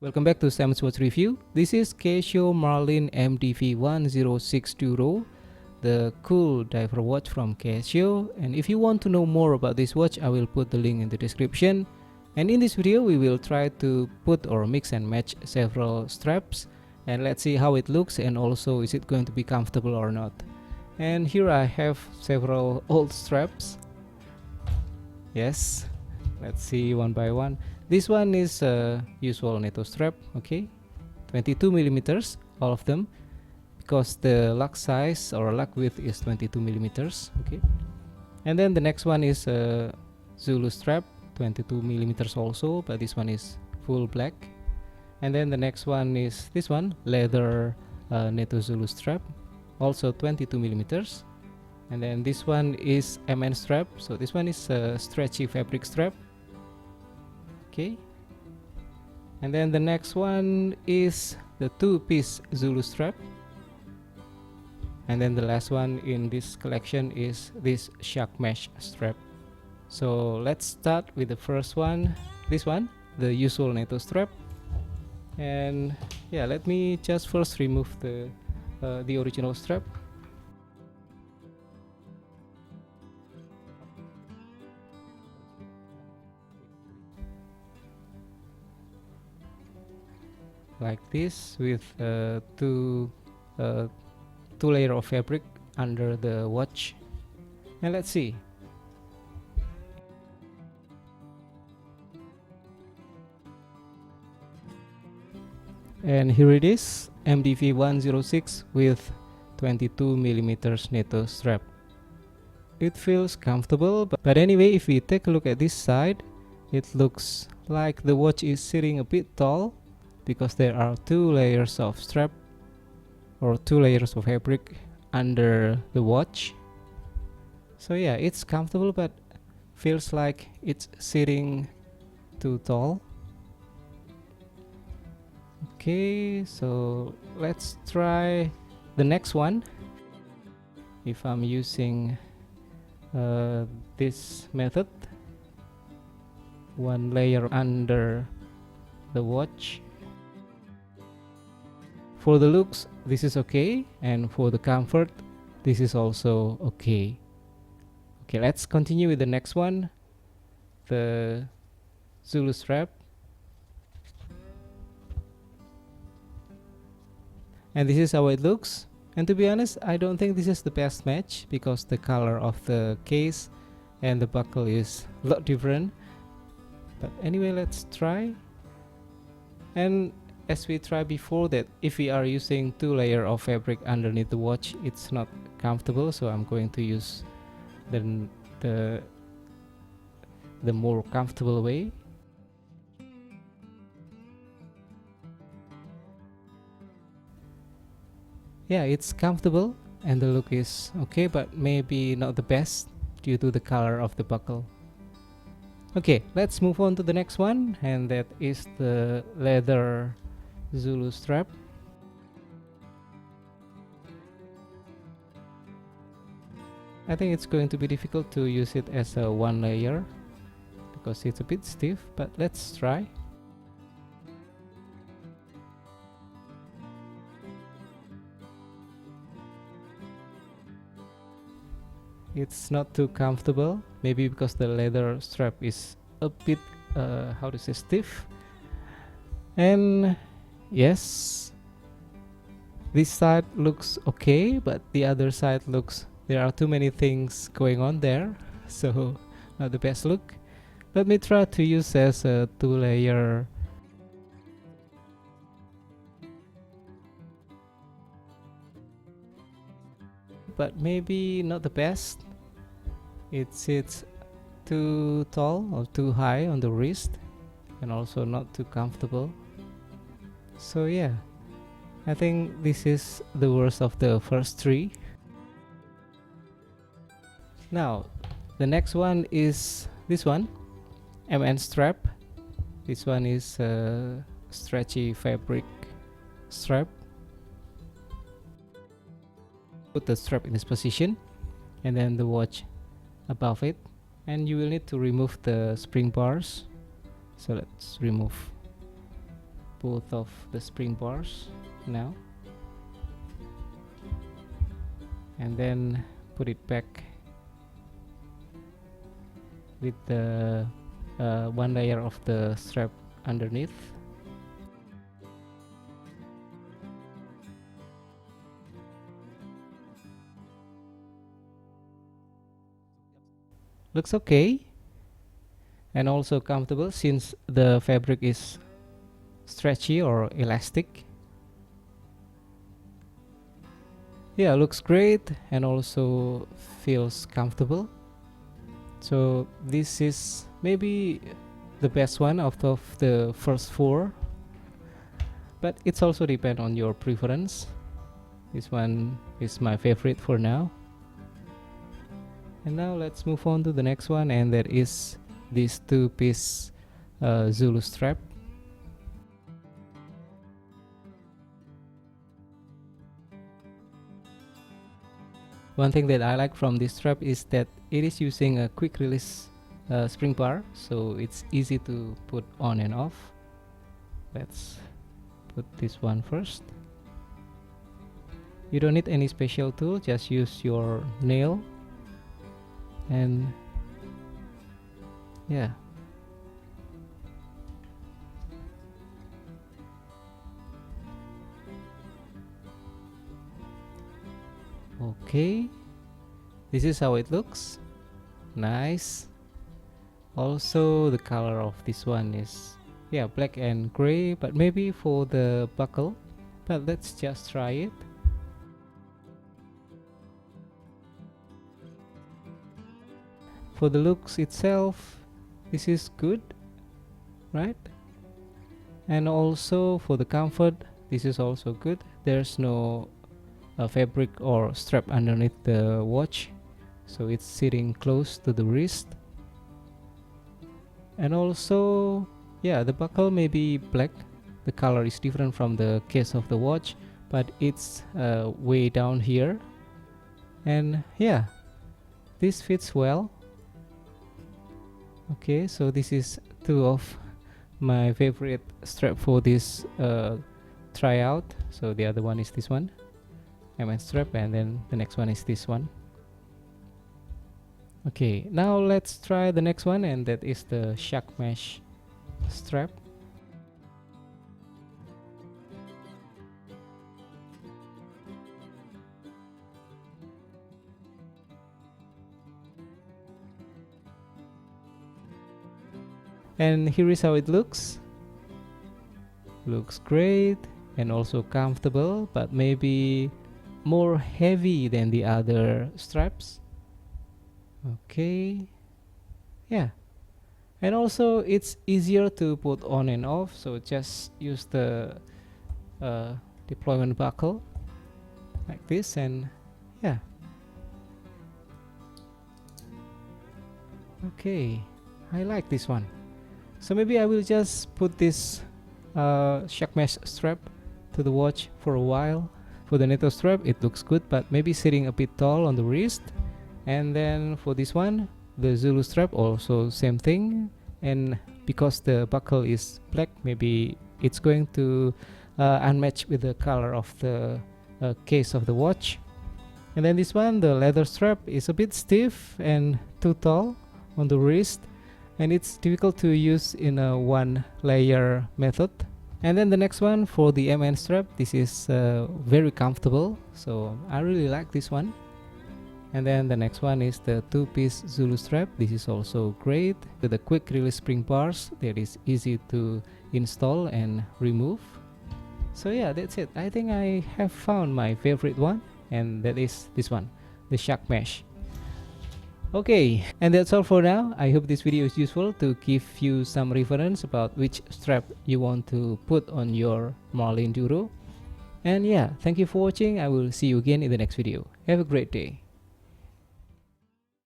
Welcome back to Sam's Watch Review. This is Casio Marlin MDV-106 Duro, the cool diver watch from Casio. And if you want to know more about this watch, I will put the link in the description. And in this video, we will try to put or mix and match several straps. And let's see how it looks and also is it going to be comfortable or not. And here I have several old straps. Yes, let's see one by one. This one is a usual Nato strap, okay, 22 millimeters, all of them, because the lug size or lug width is 22 millimeters, okay. And then the next one is a Zulu strap, 22 millimeters also, but this one is full black. And then the next one is this one, leather Nato Zulu strap, also 22 millimeters. And then this one is MN strap, so this one is a stretchy fabric strap. Okay, and then the next one is the two-piece Zulu strap, and then the last one in this collection is this Shark Mesh strap. So let's start with the first one, this one, the usual Nato strap. And yeah, let me just first remove the original strap. Like this, with two layer of fabric under the watch. And let's see. And here it is, MDV-106 with 22 millimeters Nato strap. It feels comfortable, but anyway, if we take a look at this side, it looks like the watch is sitting a bit tall, because there are two layers of strap or two layers of fabric under the watch. So yeah, it's comfortable, but feels like it's sitting too tall. Okay, so let's try the next one. If I'm using this method, one layer under the watch. For the looks, this is okay, and for the comfort, this is also okay. Okay, let's continue with the next one, the Zulu strap. And this is how it looks. And to be honest, I don't think this is the best match, because the color of the case and the buckle is a lot different. But anyway, let's try. And as we tried before, that if we are using two layer of fabric underneath the watch, it's not comfortable, so I'm going to use the more comfortable way. Yeah, it's comfortable and the look is okay, but maybe not the best due to the color of the buckle. Okay, let's move on to the next one, and that is the leather Zulu strap. I think it's going to be difficult to use it as a one layer because it's a bit stiff, but let's try. It's not too comfortable, maybe because the leather strap is a bit how to say, stiff. And yes, this side looks okay, but the other side looks, there are too many things going on there, so not the best look. Let me try to use as a two layer. But maybe not the best. It sits too tall or too high on the wrist, and also not too comfortable. So yeah, I think this is the worst of the first three. Now the next one is this one, MN strap. This one is a stretchy fabric strap. Put the strap in this position and then the watch above it, and you will need to remove the spring bars. So let's remove both of the spring bars now, and then put it back with the one layer of the strap underneath. Looks okay and also comfortable since the fabric is stretchy or elastic. Yeah, looks great and also feels comfortable. So this is maybe the best one out of the first 4, but it's also depend on your preference. This one is my favorite for now. And now let's move on to the next one, and that is this 2-piece Zulu strap. One thing that I like from this strap is that it is using a quick release spring bar, so it's easy to put on and off. Let's put this one first. You don't need any special tool, just use your nail, and yeah, okay, this is how it looks. Nice. Also the color of this one is, yeah, black and gray, but maybe for the buckle, but let's just try it. For the looks itself, this is good, right? And also for the comfort, this is also good. There's no fabric or strap underneath the watch, so it's sitting close to the wrist. And also, yeah, the buckle may be black, the color is different from the case of the watch, but it's way down here. And yeah, this fits well. Okay, so this is 2 of my favorite strap for this tryout. So the other one is this one, MN strap, and then the next one is this one. Okay, now let's try the next one, and that is the Shark Mesh strap. And here is how it looks. Looks great and also comfortable, but maybe more heavy than the other straps. Okay, yeah, and also it's easier to put on and off, so just use the deployment buckle like this, and yeah, okay, I like this one. So maybe I will just put this Shark Mesh strap to the watch for a while. For the Nato strap, it looks good, but maybe sitting a bit tall on the wrist. And then for this one, the Zulu strap, also same thing. And because the buckle is black, maybe it's going to unmatch with the color of the case of the watch. And then this one, the leather strap, is a bit stiff and too tall on the wrist, and it's difficult to use in a 1-layer method. And then the next one, for the MN strap, this is very comfortable, so I really like this one. And then the next one is the 2-piece Zulu strap. This is also great with the quick release spring bars that is easy to install and remove. So yeah, that's it. I think I have found my favorite one, and that is this one, the Shark Mesh. Okay, and that's all for now. I hope this video is useful to give you some reference about which strap you want to put on your Marlin Duro. And yeah, thank you for watching. I will see you again in the next video. Have a great day.